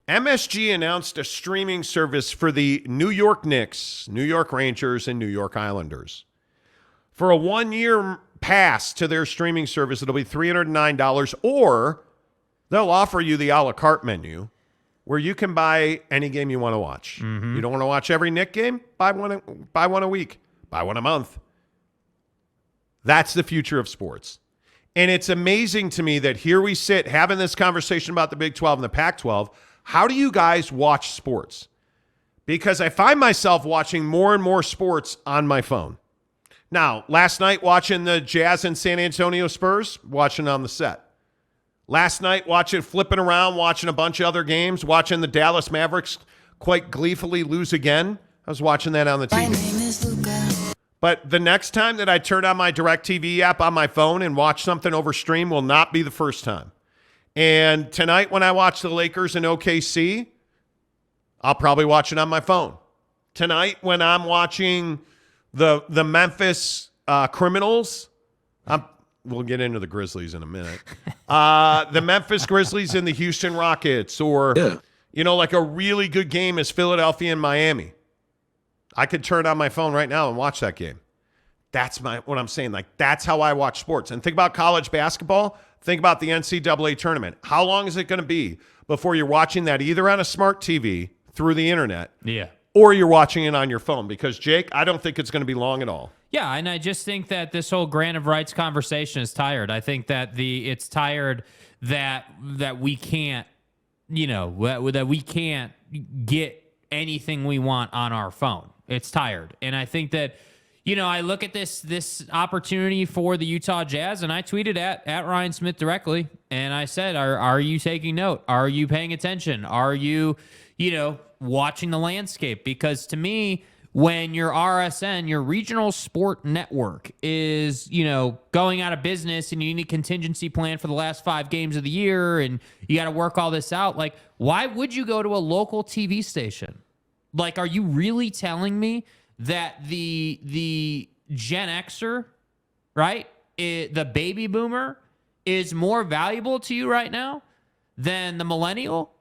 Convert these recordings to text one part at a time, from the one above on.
MSG announced a streaming service for the New York Knicks, New York Rangers, and New York Islanders. For a 1-year pass to their streaming service, it'll be $309, or they'll offer you the a la carte menu where you can buy any game you want to watch. Mm-hmm. You don't want to watch every Knick game? Buy one a week. Buy one a month. That's the future of sports. And it's amazing to me that here we sit having this conversation about the Big 12 and the Pac-12. How do you guys watch sports? Because I find myself watching more and more sports on my phone. Now, last night watching the Jazz and San Antonio Spurs, watching on the set. Last night flipping around, watching a bunch of other games, watching the Dallas Mavericks quite gleefully lose again. I was watching that on the TV. My name is Luca. But the next time that I turn on my DirecTV app on my phone and watch something over stream will not be the first time. And tonight when I watch the Lakers and OKC, I'll probably watch it on my phone. Tonight when I'm watching the Memphis Criminals, we'll get into the Grizzlies in a minute. The Memphis Grizzlies and the Houston Rockets, or, like a really good game is Philadelphia and Miami. I could turn on my phone right now and watch that game. That's what I'm saying. Like, that's how I watch sports. And think about college basketball. Think about the NCAA tournament. How long is it going to be before you're watching that either on a smart TV through the internet, or you're watching it on your phone? Because, Jake, I don't think it's going to be long at all. Yeah, and I just think that this whole grant of rights conversation is tired. I think that it's tired that we can't, that we can't get anything we want on our phone. It's tired. And I think that, I look at this opportunity for the Utah Jazz, and I tweeted at Ryan Smith directly, and I said, are you taking note? Are you paying attention? Are you, watching the landscape? Because to me, when your RSN, your regional sport network, is, going out of business and you need a contingency plan for the last 5 games of the year and you got to work all this out, like, why would you go to a local TV station? Like, are you really telling me that the Gen Xer, right, the baby boomer, is more valuable to you right now than the millennial?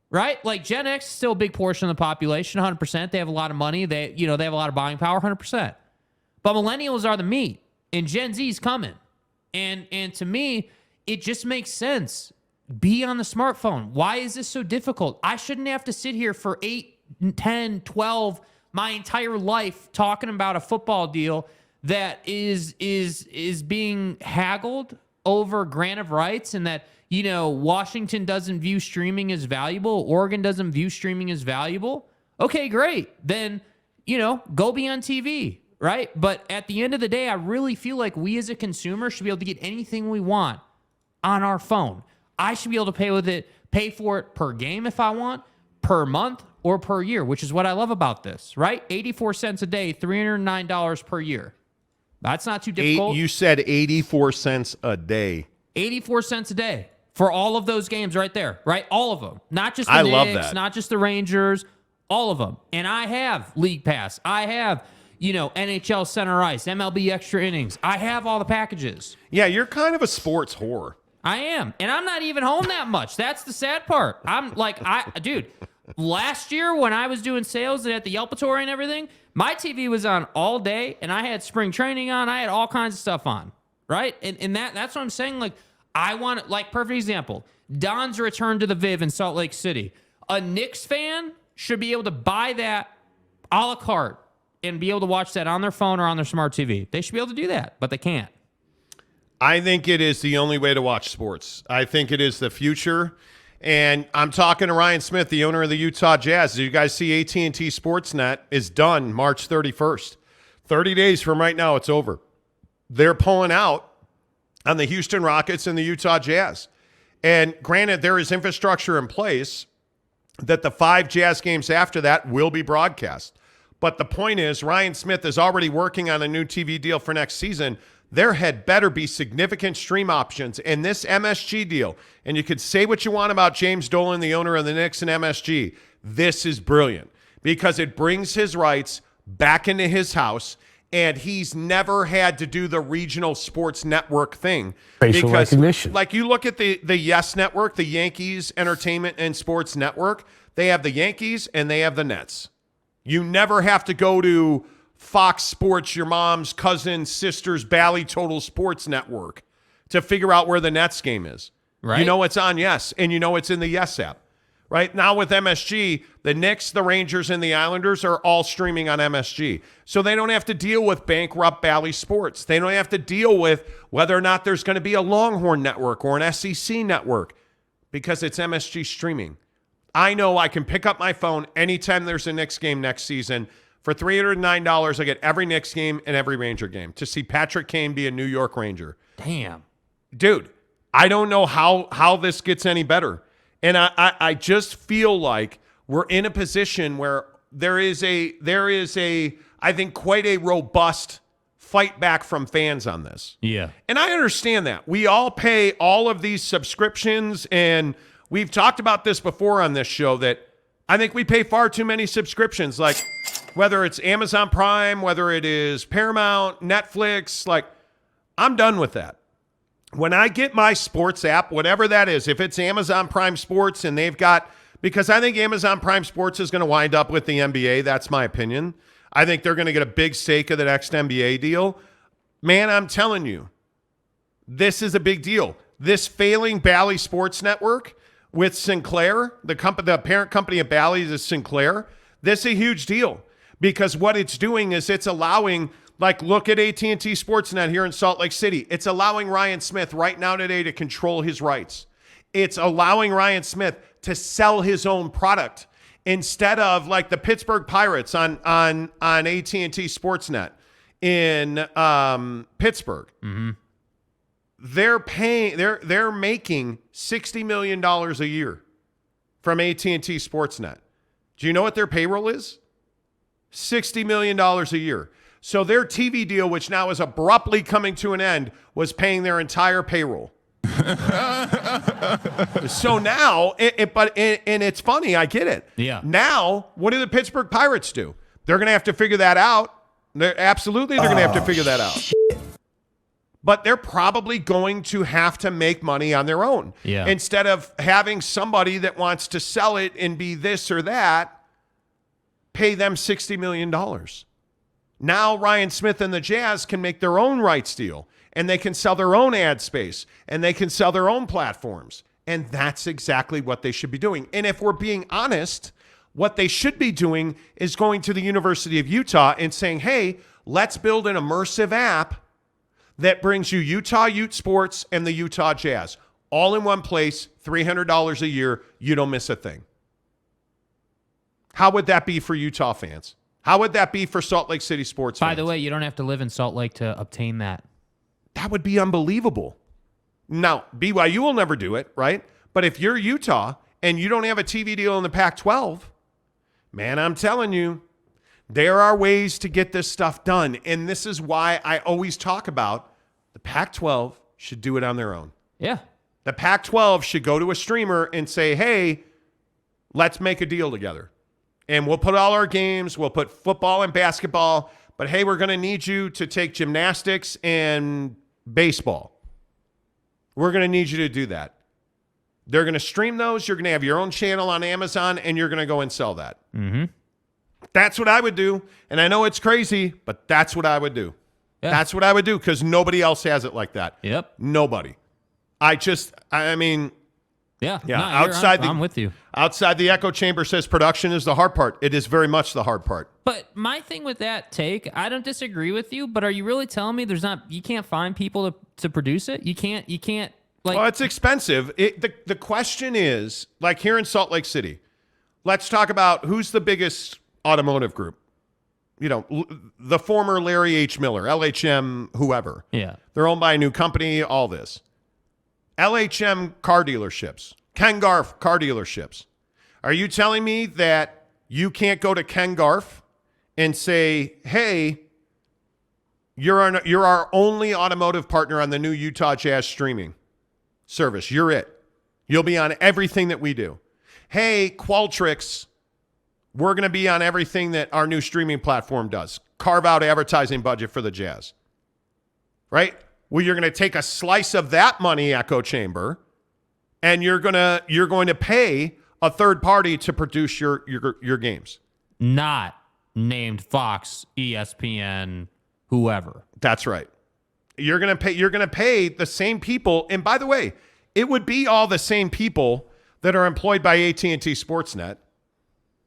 Right? Like, Gen X is still a big portion of the population, 100%. They have a lot of money. They have a lot of buying power, 100%. But millennials are the meat, and Gen Z is coming. And to me, it just makes sense. Be on the smartphone. Why is this so difficult? I shouldn't have to sit here for 8, 10, 12, my entire life talking about a football deal that is being haggled over grant of rights, and that, Washington doesn't view streaming as valuable. Oregon doesn't view streaming as valuable. Okay, great. Then, go be on TV, right? But at the end of the day, I really feel like we as a consumer should be able to get anything we want on our phone. I should be able to pay for it per game if I want, per month, or per year, which is what I love about this, right? 84 cents a day, $309 per year. That's not too difficult. You said 84 cents a day. 84 cents a day for all of those games right there, right? All of them. Not just the Knicks, love that. Not just the Rangers, all of them. And I have League Pass. I have, NHL Center Ice, MLB Extra Innings. I have all the packages. Yeah, you're kind of a sports whore. I am. And I'm not even home that much. That's the sad part. I'm like, dude, last year when I was doing sales at the Yelpatory and everything, my TV was on all day, and I had spring training on. I had all kinds of stuff on, right? And that's what I'm saying. Like, I want, like, perfect example, Don's return to the Viv in Salt Lake City. A Knicks fan should be able to buy that a la carte and be able to watch that on their phone or on their smart TV. They should be able to do that, but they can't. I think it is the only way to watch sports. I think it is the future. And I'm talking to Ryan Smith, the owner of the Utah Jazz. Did you guys see AT&T Sportsnet is done March 31st? 30 days from right now, it's over. They're pulling out on the Houston Rockets and the Utah Jazz. And granted, there is infrastructure in place that the 5 Jazz games after that will be broadcast. But the point is, Ryan Smith is already working on a new TV deal for next season. There had better be significant stream options in this MSG deal. And you could say what you want about James Dolan, the owner of the Knicks and MSG. This is brilliant because it brings his rights back into his house, and he's never had to do the regional sports network thing. Facial recognition. Like you look at the Yes Network, the Yankees Entertainment and Sports Network, they have the Yankees and they have the Nets. You never have to go to Fox Sports, your mom's cousin, sister's Bally Total Sports Network to figure out where the Nets game is. Right. You know it's on Yes, and you know it's in the Yes app. Right now with MSG, the Knicks, the Rangers, and the Islanders are all streaming on MSG. So they don't have to deal with bankrupt Bally Sports. They don't have to deal with whether or not there's going to be a Longhorn network or an SEC network because it's MSG streaming. I know I can pick up my phone anytime there's a Knicks game next season. For $309, I get every Knicks game and every Ranger game to see Patrick Kane be a New York Ranger. Damn. Dude, I don't know how this gets any better. And I just feel like we're in a position where there is a I think quite a robust fight back from fans on this. Yeah. And I understand that. We all pay all of these subscriptions, and we've talked about this before on this show that I think we pay far too many subscriptions, like whether it's Amazon Prime, whether it is Paramount, Netflix, like I'm done with that. When I get my sports app, whatever that is, if it's Amazon Prime Sports and they've got, because I think Amazon Prime Sports is going to wind up with the NBA. That's my opinion. I think they're going to get a big stake of the next NBA deal. Man, I'm telling you, this is a big deal. This failing Bally Sports Network with Sinclair, the parent company of Bally's is Sinclair. This is a huge deal because what it's doing is it's allowing, like, look at AT&T Sportsnet here in Salt Lake City. It's allowing Ryan Smith right now today to control his rights. It's allowing Ryan Smith to sell his own product instead of like the Pittsburgh Pirates on AT&T Sportsnet in Pittsburgh. Mm-hmm. They're making $60 million a year from AT&T Sportsnet. Do you know what their payroll is? $60 million a year. So their TV deal, which now is abruptly coming to an end, was paying their entire payroll. So now, and it's funny, I get it. Yeah. Now, what do the Pittsburgh Pirates do? They're going to have to figure that out. They're going to have to figure that out. But they're probably going to have to make money on their own. Yeah. Instead of having somebody that wants to sell it and be this or that, pay them $60 million. Now Ryan Smith and the Jazz can make their own rights deal, and they can sell their own ad space, and they can sell their own platforms. And that's exactly what they should be doing. And if we're being honest, what they should be doing is going to the University of Utah and saying, hey, let's build an immersive app that brings you Utah Ute Sports and the Utah Jazz all in one place, $300 a year. You don't miss a thing. How would that be for Utah fans? How would that be for Salt Lake City sports fans? By the way, you don't have to live in Salt Lake to obtain that. That would be unbelievable. Now, BYU will never do it, right? But if you're Utah and you don't have a TV deal in the Pac-12, man, I'm telling you, there are ways to get this stuff done. And this is why I always talk about the Pac-12 should do it on their own. Yeah. The Pac-12 should go to a streamer and say, hey, let's make a deal together. And we'll put all our games, we'll put football and basketball, but hey, we're going to need you to take gymnastics and baseball. We're going to need you to do that. They're going to stream those. You're going to have your own channel on Amazon, and you're going to go and sell that. Mm-hmm. That's what I would do. And I know it's crazy, but that's what I would do. Yeah. That's what I would do because nobody else has it like that. Yep. Nobody. I mean... Yeah. Yeah. No, I'm with you. Outside the echo chamber says production is the hard part. It is very much the hard part. But my thing with that take, I don't disagree with you, but are you really telling me you can't find people to produce it? You can't like. Well, it's expensive. The question is, like here in Salt Lake City, let's talk about who's the biggest automotive group. You know, the former Larry H. Miller, LHM, whoever. Yeah. They're owned by a new company, all this. LHM car dealerships, Ken Garff car dealerships. Are you telling me that you can't go to Ken Garff and say, hey, you're our only automotive partner on the new Utah Jazz streaming service. You're it. You'll be on everything that we do. Hey, Qualtrics, we're going to be on everything that our new streaming platform does. carve out advertising budget for the Jazz, right? Well, you're going to take a slice of that money, echo chamber, and you're going to pay a third party to produce your games. Not named Fox, ESPN, whoever. That's right. You're going to pay the same people. And by the way, it would be all the same people that are employed by AT&T Sportsnet,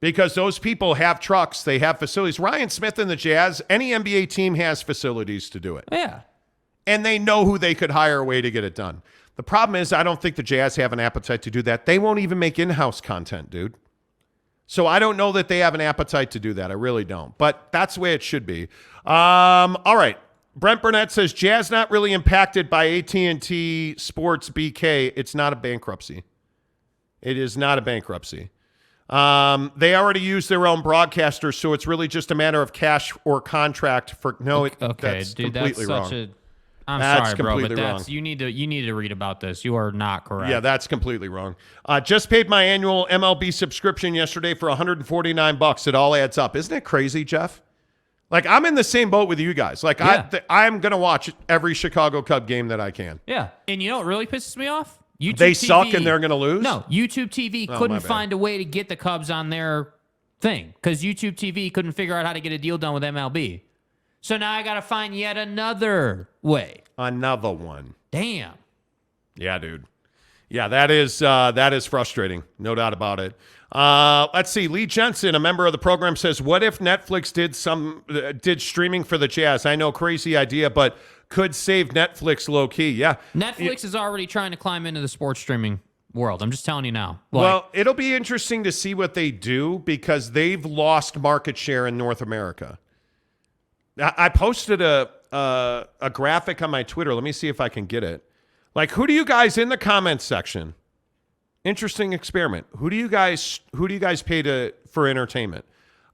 because those people have trucks, they have facilities. Ryan Smith and the Jazz, any NBA team has facilities to do it. Yeah. And they know who they could hire a way to get it done. The problem is I don't think the Jazz have an appetite to do that. They won't even make in-house content, dude. So I don't know that they have an appetite to do that. I really don't. But that's the way it should be. All right. Brent Burnett says, Jazz not really impacted by AT&T Sports BK. It's not a bankruptcy. It is not a bankruptcy. They already use their own broadcasters, so it's really just a matter of cash or contract for that's dude, completely that's wrong. Sorry, bro, but that's you need to read about this. You are not correct. Yeah, that's completely wrong. Just paid my annual MLB subscription yesterday for $149. It all adds up. Isn't it crazy, Jeff? Like, I'm in the same boat with you guys. Like, yeah. I'm going to watch every Chicago Cub game that I can. Yeah, and you know what really pisses me off? YouTube they TV, suck and they're going to lose? No, YouTube TV couldn't find a way to get the Cubs on their thing because YouTube TV couldn't figure out how to get a deal done with MLB. So now I got to find yet another way. Another one. Damn. Yeah, dude. Yeah, that is frustrating. No doubt about it. Let's see. Lee Jensen, a member of the program, says, what if Netflix did streaming for the Jazz? I know, crazy idea, but could save Netflix low key. Yeah. Netflix is already trying to climb into the sports streaming world. I'm just telling you now. Well, it'll be interesting to see what they do because they've lost market share in North America. I posted a graphic on my Twitter. Let me see if I can get it. Like, who do you guys in the comments section? Interesting experiment. Who do you guys pay for entertainment?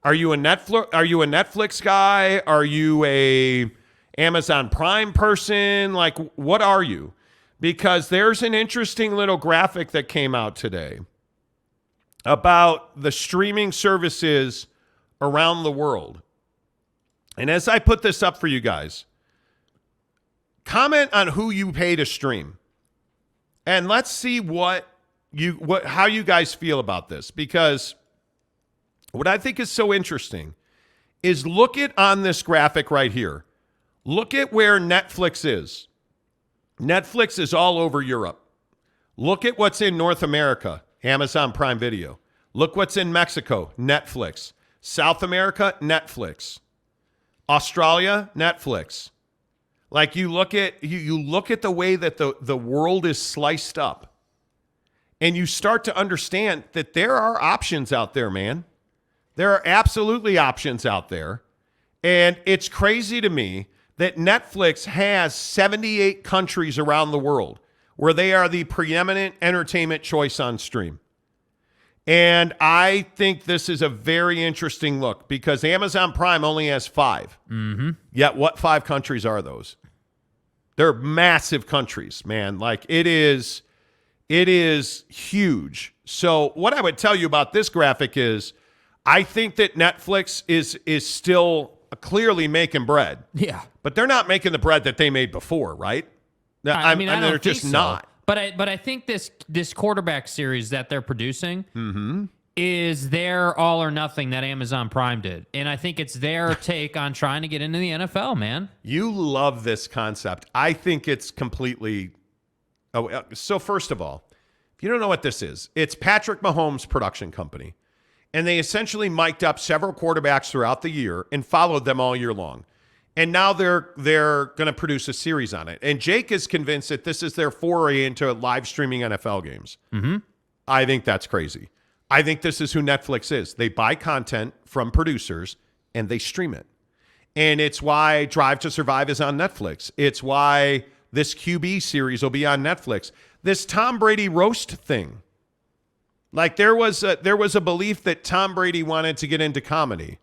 Are you a Netflix guy? Are you a Amazon Prime person? Like, what are you? Because there's an interesting little graphic that came out today about the streaming services around the world. And as I put this up for you guys, comment on who you pay to stream. And let's see how you guys feel about this. Because what I think is so interesting is look at on this graphic right here. Look at where Netflix is. Netflix is all over Europe. Look at what's in North America, Amazon Prime Video. Look what's in Mexico, Netflix. South America, Netflix. Australia, Netflix. Like you look at the way that the world is sliced up, and you start to understand that there are options out there, man. There are absolutely options out there. And it's crazy to me that Netflix has 78 countries around the world where they are the preeminent entertainment choice on stream. And I think this is a very interesting look because Amazon Prime only has 5. Mm-hmm. Yet what 5 countries are those? They're massive countries, man. Like it is huge. So what I would tell you about this graphic is I think that Netflix is still clearly making bread. Yeah. But they're not making the bread that they made before, right? I mean, they're just not. But I think this quarterback series that they're producing is their all or nothing that Amazon Prime did. And I think it's their take on trying to get into the NFL, man. You love this concept. I think it's completely... Oh, so first of all, if you don't know what this is, it's Patrick Mahomes' production company. And they essentially mic'd up several quarterbacks throughout the year and followed them all year long. And now they're going to produce a series on it. And Jake is convinced that this is their foray into live streaming NFL games. Mm-hmm. I think that's crazy. I think this is who Netflix is. They buy content from producers and they stream it. And it's why Drive to Survive is on Netflix. It's why this QB series will be on Netflix. This Tom Brady roast thing. Like there was a belief that Tom Brady wanted to get into comedy.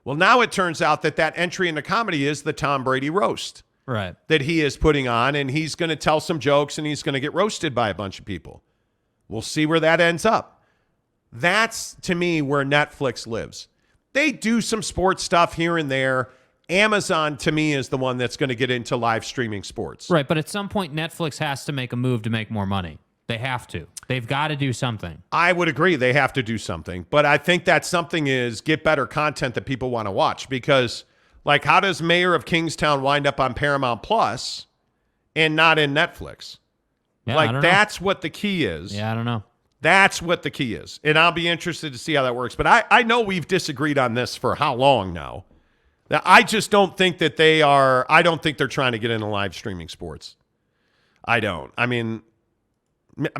Well, now it turns out that entry into comedy is the Tom Brady roast. Right. That he is putting on, and he's going to tell some jokes, and he's going to get roasted by a bunch of people. We'll see where that ends up. That's, to me, where Netflix lives. They do some sports stuff here and there. Amazon, to me, is the one that's going to get into live streaming sports. Right, but at some point, Netflix has to make a move to make more money. They have to. They've got to do something. I would agree. They have to do something. But I think that something is get better content that people want to watch. Because, like, how does Mayor of Kingstown wind up on Paramount Plus and not in Netflix? Yeah, like, that's what the key is. Yeah, I don't know. That's what the key is. And I'll be interested to see how that works. But I know we've disagreed on this for how long now. I just don't think that I don't think they're trying to get into live streaming sports. I don't. I mean,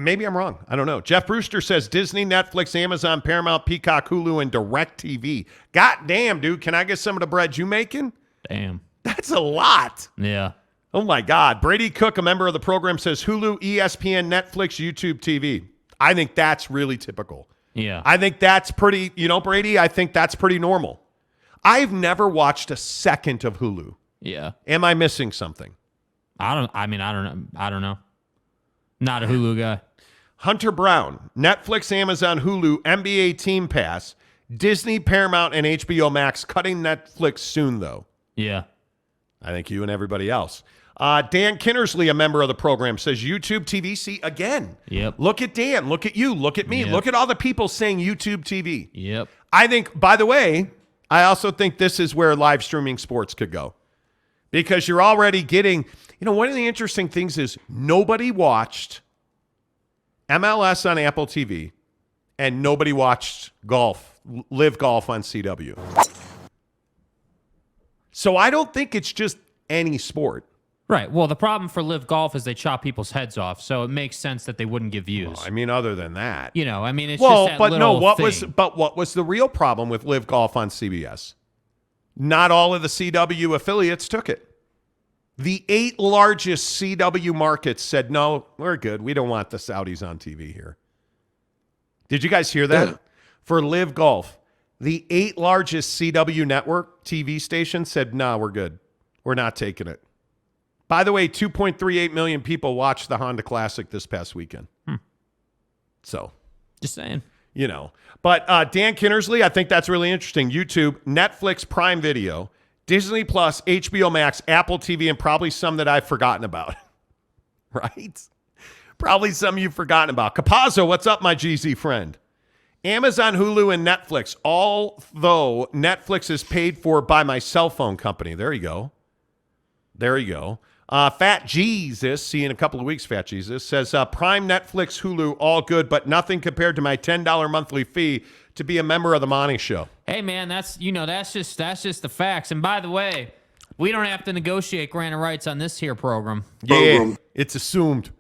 maybe I'm wrong. I don't know. Jeff Brewster says Disney, Netflix, Amazon, Paramount, Peacock, Hulu, and DirecTV. God damn, dude. Can I get some of the bread you making? Damn. That's a lot. Yeah. Oh, my God. Brady Cook, a member of the program, says Hulu, ESPN, Netflix, YouTube TV. I think that's really typical. Yeah. I think that's pretty, Brady, I think that's pretty normal. I've never watched a second of Hulu. Yeah. Am I missing something? I don't know. I don't know. Not a Hulu guy. Hunter Brown, Netflix, Amazon, Hulu, NBA Team Pass, Disney, Paramount, and HBO Max cutting Netflix soon, though. Yeah. I think you and everybody else. Dan Kinnersley, a member of the program, says YouTube TV. See, again, Yep. Look at Dan. Look at you. Look at me. Yep. Look at all the people saying YouTube TV. Yep. I think, by the way, I also think this is where live streaming sports could go. Because you're already getting, one of the interesting things is nobody watched MLS on Apple TV and nobody watched Live Golf on CW. So I don't think it's just any sport. Right. Well, the problem for Live Golf is they chop people's heads off, so it makes sense that they wouldn't give views. Well, I mean, other than that, it's just that little thing. What was the real problem with Live Golf on CBS? Not all of the CW affiliates took it. The 8 largest CW markets said, no, we're good. We don't want the Saudis on TV here. Did you guys hear that? Yeah. For Live Golf, the 8 largest CW network TV stations said, no, we're good. We're not taking it. By the way, 2.38 million people watched the Honda Classic this past weekend. So, just saying. But Dan Kinnersley, I think that's really interesting. YouTube, Netflix, Prime Video, Disney Plus, HBO Max, Apple TV, and probably some that I've forgotten about. Right? Probably some you've forgotten about. Capazzo, what's up, my GZ friend? Amazon, Hulu, and Netflix, although Netflix is paid for by my cell phone company. There you go. Fat Jesus, see you in a couple of weeks, Fat Jesus, says Prime, Netflix, Hulu, all good, but nothing compared to my $10 monthly fee to be a member of the Monty Show. Hey, man, that's just the facts. And by the way, we don't have to negotiate grant of rights on this here program. Yeah, it's assumed.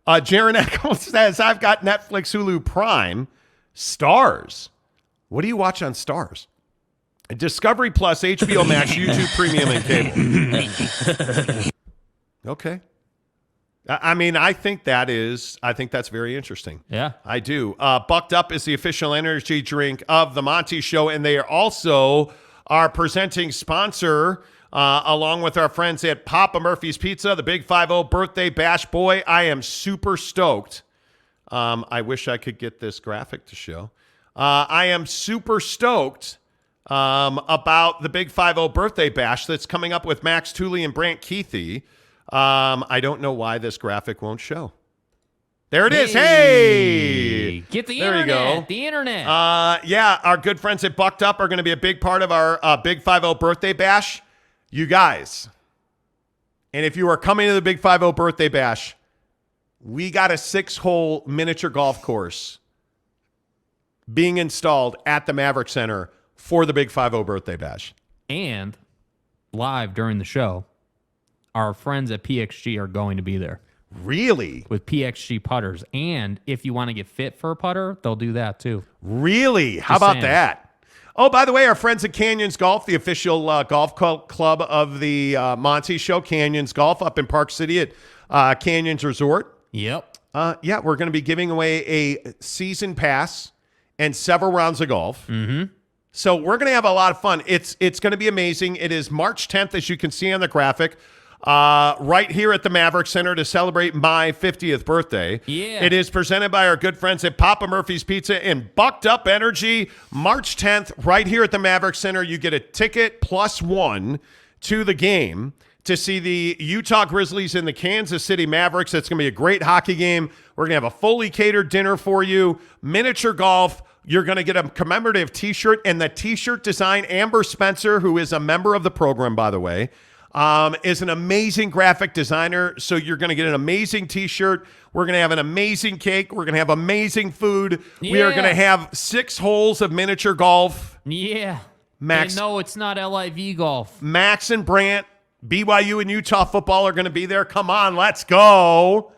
Jaron Eccles says, I've got Netflix, Hulu, Prime, Stars. What do you watch on Stars? Discovery Plus, HBO Max, YouTube Premium, and cable. Okay. I mean, I think that's very interesting. Yeah. I do. Bucked Up is the official energy drink of the Monty Show, and they are also our presenting sponsor, along with our friends at Papa Murphy's Pizza, the Big 5-0 birthday bash. Boy, I am super stoked. I wish I could get this graphic to show. I am super stoked about the Big 5-0 birthday bash that's coming up with Max Tooley and Brant Keithy. I don't know why this graphic won't show. There it is. Hey! Get the there internet. You go. The internet. Yeah, our good friends at Bucked Up are going to be a big part of our Big 5-0 birthday bash. You guys, and if you are coming to the Big 5-0 birthday bash, we got a 6-hole miniature golf course being installed at the Maverick Center for the Big 5-0 birthday bash. And live during the show, our friends at PXG are going to be there. Really? With PXG putters. And if you want to get fit for a putter, they'll do that too. Really? How about that? Oh, by the way, our friends at Canyons Golf, the official golf club of the Monty Show, Canyons Golf up in Park City at Canyons Resort. Yep. Yeah, we're going to be giving away a season pass and several rounds of golf. Mm-hmm. So we're going to have a lot of fun. It's going to be amazing. It is March 10th, as you can see on the graphic. right here at the Maverick Center to celebrate my 50th birthday. Yeah. It is presented by our good friends at Papa Murphy's Pizza and Bucked Up Energy. March 10th, right here at the Maverick Center, you get a ticket +1 to the game to see the Utah Grizzlies and the Kansas City Mavericks. It's going to be a great hockey game. We're going to have a fully catered dinner for you, miniature golf. You're going to get a commemorative T-shirt, and the T-shirt design, Amber Spencer, who is a member of the program, by the way, is an amazing graphic designer. So you're going to get an amazing T-shirt. We're going to have an amazing cake. We're going to have amazing food. Yeah. We are going to have 6 holes of miniature golf. Yeah. Max, And no, it's not LIV golf. Max and Brant, BYU and Utah football are going to be there. Come on, let's go.